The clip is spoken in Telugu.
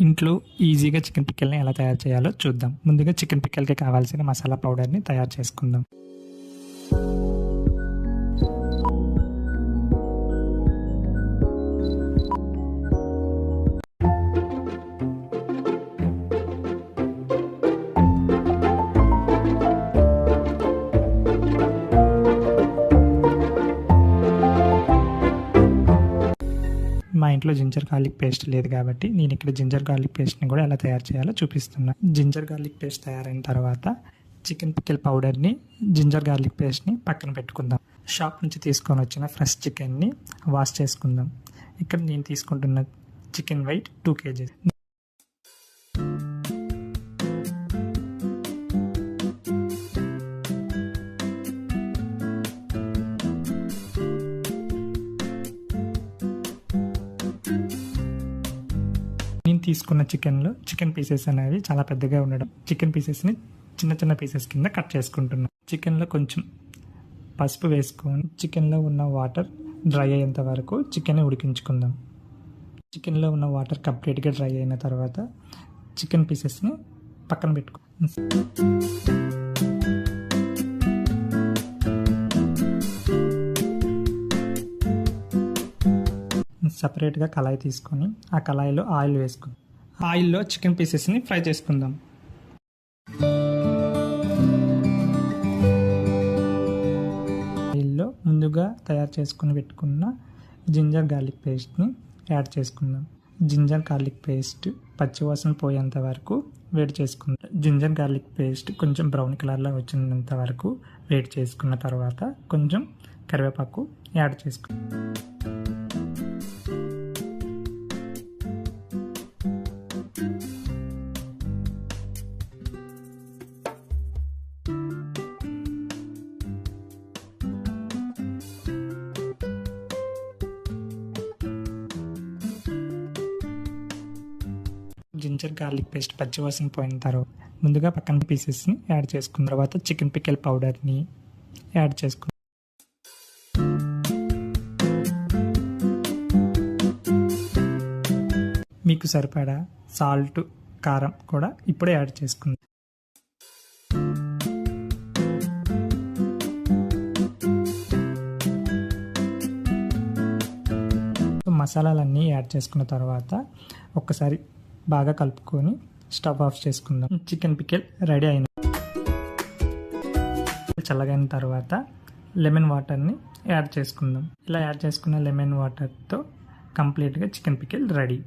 ఇంట్లో ఈజీగా చికెన్ పిక్కల్ని ఎలా తయారు చేయాలో చూద్దాం. ముందుగా చికెన్ పిక్కల్కి కావాల్సిన మసాలా పౌడర్ని తయారు చేసుకుందాం. మా ఇంట్లో జింజర్ గార్లిక్ పేస్ట్ లేదు కాబట్టి నేను ఇక్కడ జింజర్ గార్లిక్ పేస్ట్ని కూడా ఎలా తయారు చేయాలో చూపిస్తున్నా. జింజర్ గార్లిక్ పేస్ట్ తయారైన తర్వాత చికెన్ పికిల్ పౌడర్ని, జింజర్ గార్లిక్ పేస్ట్ని పక్కన పెట్టుకుందాం. షాప్ నుంచి తీసుకొని వచ్చిన ఫ్రెష్ చికెన్ని వాష్ చేసుకుందాం. ఇక్కడ నేను తీసుకుంటున్న చికెన్ వెయిట్ 2 kg. నేను తీసుకున్న చికెన్ పీసెస్ అనేవి చాలా పెద్దగా ఉండడం, చికెన్ పీసెస్ని చిన్న చిన్న పీసెస్ కింద కట్ చేసుకుంటున్నాను. చికెన్లో కొంచెం పసుపు వేసుకొని చికెన్లో ఉన్న వాటర్ డ్రై అయ్యేంత వరకు చికెన్ని ఉడికించుకుందాం. చికెన్లో ఉన్న వాటర్ కంప్లీట్గా డ్రై అయిన తర్వాత చికెన్ పీసెస్ని పక్కన పెట్టుకుందాం. సపరేట్గా కళాయి తీసుకొని ఆ కళాయిలో ఆయిల్ వేసుకుందాం. ఆయిల్లో చికెన్ పీసెస్ని ఫ్రై చేసుకుందాం. ఆయిల్లో ముందుగా తయారు చేసుకుని పెట్టుకున్న జింజర్ గార్లిక్ పేస్ట్ని యాడ్ చేసుకుందాం. జింజర్ గార్లిక్ పేస్ట్ పచ్చివాసన పోయేంత వరకు వేడి చేసుకుందాం. జింజర్ గార్లిక్ పేస్ట్ కొంచెం బ్రౌన్ కలర్లో వచ్చినంత వరకు వేడి చేసుకున్న తర్వాత కొంచెం కరివేపాకు యాడ్ చేసుకుందాం. జింజర్ గార్లిక్ పేస్ట్ పచ్చివాసన పోయిన తర్వాత ముందుగా పక్కన పీసెస్ని యాడ్ చేసుకున్న తర్వాత చికెన్ పికిల్ పౌడర్ని యాడ్ చేసుకున్నాం. మీకు సరిపడా సాల్ట్, కారం కూడా ఇప్పుడే యాడ్ చేసుకుందాం. మసాలాలన్నీ యాడ్ చేసుకున్న తర్వాత ఒక్కసారి బాగా కలుపుకొని స్టవ్ ఆఫ్ చేసుకుందాం. చికెన్ పికిల్ రెడీ అయిన చల్లగైన తర్వాత లెమన్ వాటర్ని యాడ్ చేసుకుందాం. ఇలా యాడ్ చేసుకున్న లెమన్ వాటర్తో కంప్లీట్గా చికెన్ పికిల్ రెడీ.